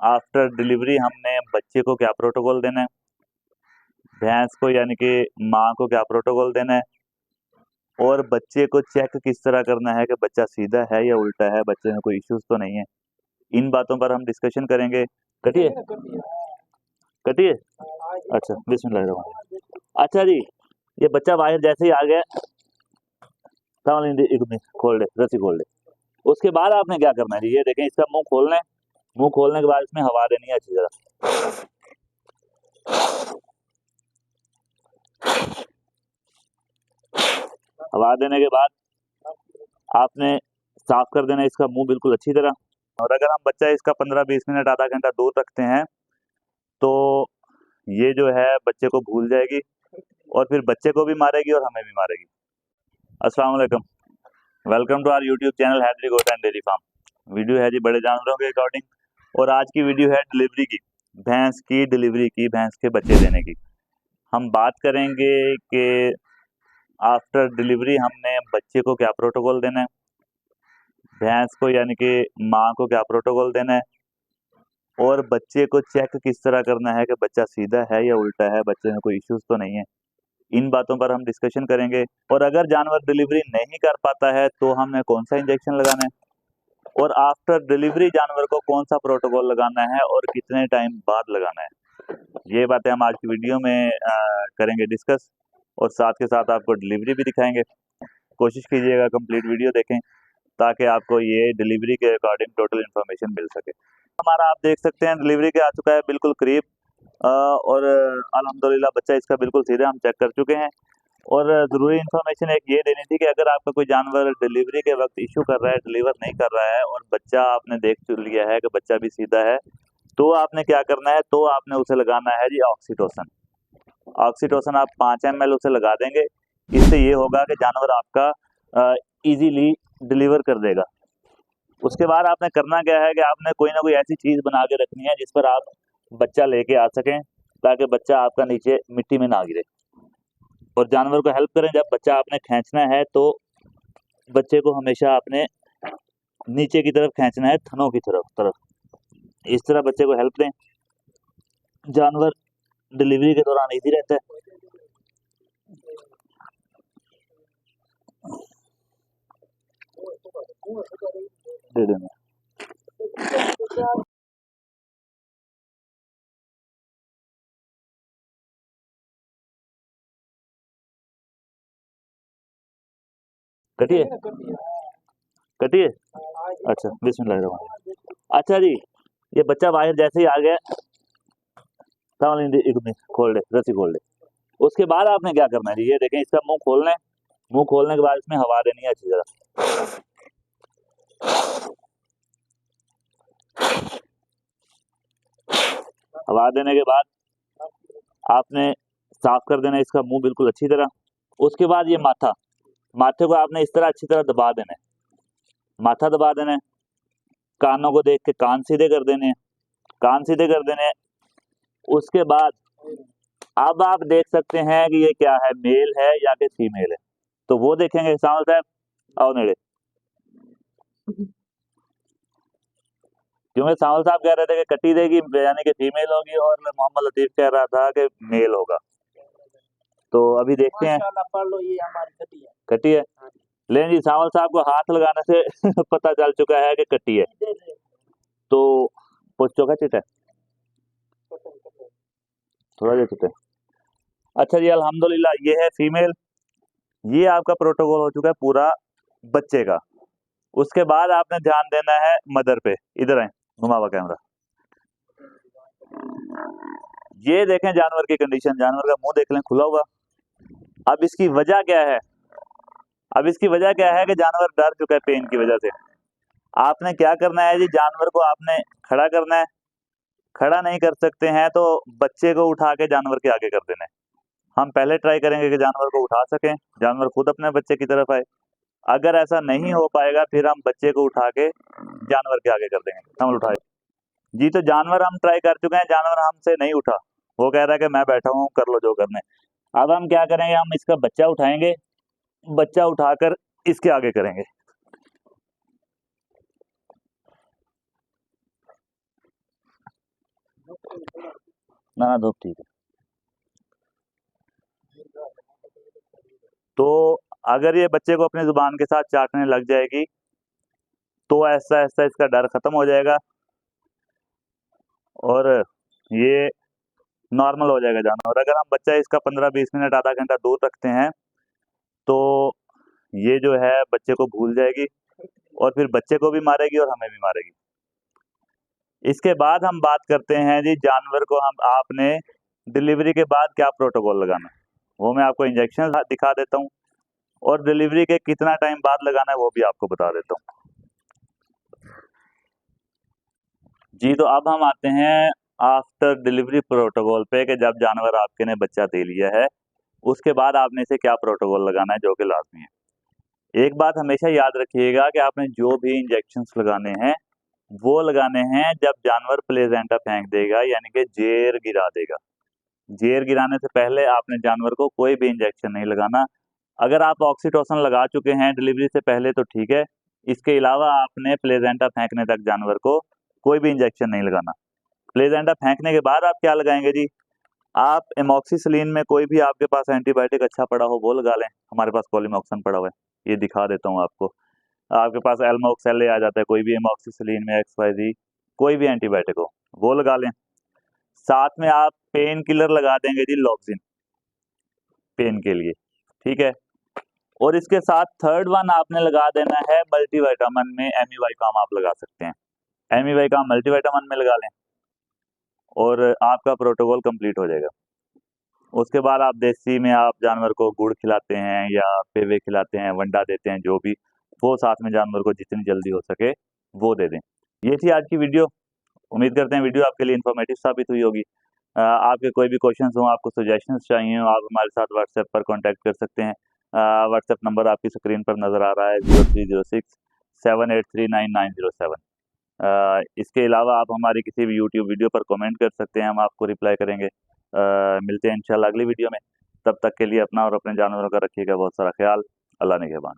After delivery हमने बच्चे को क्या प्रोटोकॉल देना है, भैंस को यानी कि माँ को क्या प्रोटोकॉल देना है, और बच्चे को चेक किस तरह करना है कि बच्चा सीधा है या उल्टा है, बच्चे में कोई इश्यूज तो नहीं है। इन बातों पर हम डिस्कशन करेंगे। कटिए कटिए। अच्छा बिस्मिल्लाह। अच्छा जी, ये बच्चा बाहर जैसे ही आ गया, एक मिनट खोल दे, रस्सी खोल दे। उसके बाद आपने क्या करना है जी, ये देखें, इसका मुंह खोलना है। मुंह खोलने के बाद इसमें हवा देनी है अच्छी तरह। हवा देने के बाद आपने साफ कर देना इसका मुंह बिल्कुल अच्छी तरह। और अगर हम बच्चा इसका 15-20 मिनट आधा घंटा दूर रखते हैं तो ये जो है बच्चे को भूल जाएगी और फिर बच्चे को भी मारेगी और हमें भी मारेगी। अस्सलाम वालेकुम, welcome to our YouTube channel Haidari goat and dairy farm. Video है जी बड़े जानवरों के अकॉर्डिंग, और आज की वीडियो है डिलीवरी की, भैंस की डिलीवरी की, भैंस के बच्चे देने की। हम बात करेंगे कि आफ्टर डिलीवरी हमने बच्चे को क्या प्रोटोकॉल देना है, भैंस को यानी कि माँ को क्या प्रोटोकॉल देना है, और बच्चे को चेक किस तरह करना है कि बच्चा सीधा है या उल्टा है, बच्चे में कोई इश्यूज तो नहीं है। इन बातों पर हम डिस्कशन करेंगे। और अगर जानवर डिलीवरी नहीं कर पाता है तो हमें कौन सा इंजेक्शन लगाना है, और आफ्टर डिलीवरी जानवर को कौन सा प्रोटोकॉल लगाना है और कितने टाइम बाद लगाना है, ये बातें हम आज की वीडियो में करेंगे डिस्कस, और साथ के साथ आपको डिलीवरी भी दिखाएंगे। कोशिश कीजिएगा कंप्लीट वीडियो देखें ताकि आपको ये डिलीवरी के अकॉर्डिंग टोटल इन्फॉर्मेशन मिल सके। हमारा आप देख सकते हैं डिलीवरी के आ चुका है बिल्कुल करीब, और अल्हम्दुलिल्लाह बच्चा इसका बिल्कुल सीधा हम चेक कर चुके हैं। और ज़रूरी इन्फॉर्मेशन एक ये देनी थी कि अगर आपका कोई जानवर डिलीवरी के वक्त इशू कर रहा है, डिलीवर नहीं कर रहा है, और बच्चा आपने देख लिया है कि बच्चा भी सीधा है, तो आपने क्या करना है, तो आपने उसे लगाना है जी ऑक्सीटोसन। ऑक्सीटोसन आप 5 ml उसे लगा देंगे। इससे ये होगा कि जानवर आपका इजीली डिलीवर कर देगा। उसके बाद आपने करना क्या है कि आपने कोई ना कोई ऐसी चीज़ बना के रखनी है जिस पर आप बच्चा लेके आ सकें, ताकि बच्चा आपका नीचे मिट्टी में ना गिरे, और जानवर को हेल्प करें। जब बच्चा आपने खींचना है तो बच्चे को हमेशा आपने नीचे की तरफ खींचना है, थनों की तरफ इस तरह बच्चे को हेल्प दें। जानवर डिलीवरी के दौरान इजी रहता है। दे देना। कटिए कटिए। अच्छा बिस्मिल्लाह। अच्छा जी, ये बच्चा बाहर जैसे ही आ गया, एक मिनट खोल दे, रस्सी खोल दे। उसके बाद आपने क्या करना है जी, ये देखें, इसका मुंह खोलना है। मुंह खोलने के बाद इसमें हवा देनी है अच्छी तरह। हवा देने के बाद आपने साफ कर देना इसका मुंह बिल्कुल अच्छी तरह। उसके बाद ये माथे को आपने इस तरह अच्छी तरह दबा देना है, माथा दबा देना है। कानों को देख के कान सीधे कर देने हैं, कान सीधे कर देने हैं। उसके बाद अब आप देख सकते हैं कि ये क्या है, मेल है या कि फीमेल है, तो वो देखेंगे। सामल साहब आओ नेड़े, क्योंकि सामल साहब कह रहे थे कि कटी देगी यानी कि फीमेल होगी, और मोहम्मद लतीफ कह रहा था कि मेल होगा। तो अभी देखते हैं। पढ़ लो, ये हमारी कटी है। कटी है। लेकिन जी सावल साहब को हाथ लगाने से पता चल चुका है कि कटी है। तो पोचो का चिट है, थोड़ा देर चिट है। अच्छा जी, अल्हम्दुलिल्लाह ये है फीमेल। ये आपका प्रोटोकॉल हो चुका है पूरा बच्चे का। उसके बाद आपने ध्यान देना है मदर पे। इधर आए, घुमावा कैमरा। ये देखें जानवर की कंडीशन, जानवर का मुंह देख लें खुला हुआ। अब इसकी वजह क्या है, अब इसकी वजह क्या है कि जानवर डर चुका है पेन की वजह से। आपने क्या करना है जी, जानवर को आपने खड़ा करना है। खड़ा नहीं कर सकते हैं तो बच्चे को उठा के जानवर के आगे कर देना है। हम पहले ट्राई करेंगे कि जानवर को उठा सकें, जानवर खुद अपने बच्चे की तरफ आए। अगर ऐसा नहीं हो पाएगा फिर हम बच्चे को उठा के जानवर के आगे कर देंगे। हम उठाए जी, तो जानवर हम ट्राई कर चुके हैं, जानवर हमसे नहीं उठा। वो कह रहा है कि मैं बैठा हूँ, कर लो जो करने। अब हम क्या करेंगे, हम इसका बच्चा उठाएंगे, बच्चा उठाकर इसके आगे करेंगे। ना ना धूप ठीक है। तो अगर ये बच्चे को अपनी जुबान के साथ चाटने लग जाएगी तो ऐसा ऐसा इसका डर खत्म हो जाएगा और ये नॉर्मल हो जाएगा जानवर। अगर हम बच्चा इसका 15-20 मिनट आधा घंटा दूर रखते हैं तो ये जो है बच्चे को भूल जाएगी और फिर बच्चे को भी मारेगी और हमें भी मारेगी। इसके बाद हम बात करते हैं जी जानवर को हम आपने डिलीवरी के बाद क्या प्रोटोकॉल लगाना है। वो मैं आपको इंजेक्शन दिखा देता हूँ और डिलीवरी के कितना टाइम बाद लगाना है वो भी आपको बता देता हूँ। जी तो अब हम आते हैं आफ्टर डिलीवरी प्रोटोकॉल पे कि जब जानवर आपके ने बच्चा दे लिया है उसके बाद आपने इसे क्या प्रोटोकॉल लगाना है जो कि लाजमी है। एक बात हमेशा याद रखिएगा कि आपने जो भी इंजेक्शंस लगाने हैं वो लगाने हैं जब जानवर प्लेजेंटा फेंक देगा यानी कि जेर गिरा देगा। जेर गिराने से पहले आपने जानवर को कोई भी इंजेक्शन नहीं लगाना। अगर आप ऑक्सीटोसिन लगा चुके हैं डिलीवरी से पहले तो ठीक है, इसके अलावा आपने प्लेजेंटा फेंकने तक जानवर को कोई भी इंजेक्शन नहीं लगाना। प्लेजेंटा फेंकने के बाद आप क्या लगाएंगे जी, आप एमॉक्सिसिलिन में कोई भी आपके पास एंटीबायोटिक अच्छा पड़ा हो वो लगा लें। हमारे पास कॉलीमॉक्सन पड़ा हुआ है, ये दिखा देता हूँ आपको। आपके पास एल्मोक्सेल आ जाता है, कोई भी एमॉक्सिसिलिन में XYZ कोई भी एंटीबायोटिक हो वो लगा लें। साथ में आप पेन किलर लगा देंगे जी लॉक्सिन पेन के लिए, ठीक है। और इसके साथ थर्ड वन आपने लगा देना है मल्टीविटामिन में एमिवाइकाम आप लगा सकते हैं। एमिवाइकाम मल्टीविटामिन में लगा लें और आपका प्रोटोकॉल कंप्लीट हो जाएगा। उसके बाद आप देसी में आप जानवर को गुड़ खिलाते हैं या पेवे खिलाते हैं, वंडा देते हैं, जो भी वो साथ में जानवर को जितनी जल्दी हो सके वो दे दें। ये थी आज की वीडियो। उम्मीद करते हैं वीडियो आपके लिए इन्फॉर्मेटिव साबित हुई होगी। आपके कोई भी क्वेश्चंस हो, आपको सजेशंस चाहिए हो, आप हमारे साथ व्हाट्सएप पर कांटेक्ट कर सकते हैं। व्हाट्सएप नंबर आपकी स्क्रीन पर नज़र आ रहा है 030678399907। इसके अलावा आप हमारी किसी भी यूट्यूब वीडियो पर कमेंट कर सकते हैं, हम आपको रिप्लाई करेंगे। मिलते हैं इंशाल्लाह अगली वीडियो में। तब तक के लिए अपना और अपने जानवरों का रखिएगा बहुत सारा ख्याल। अल्लाह निगहबान।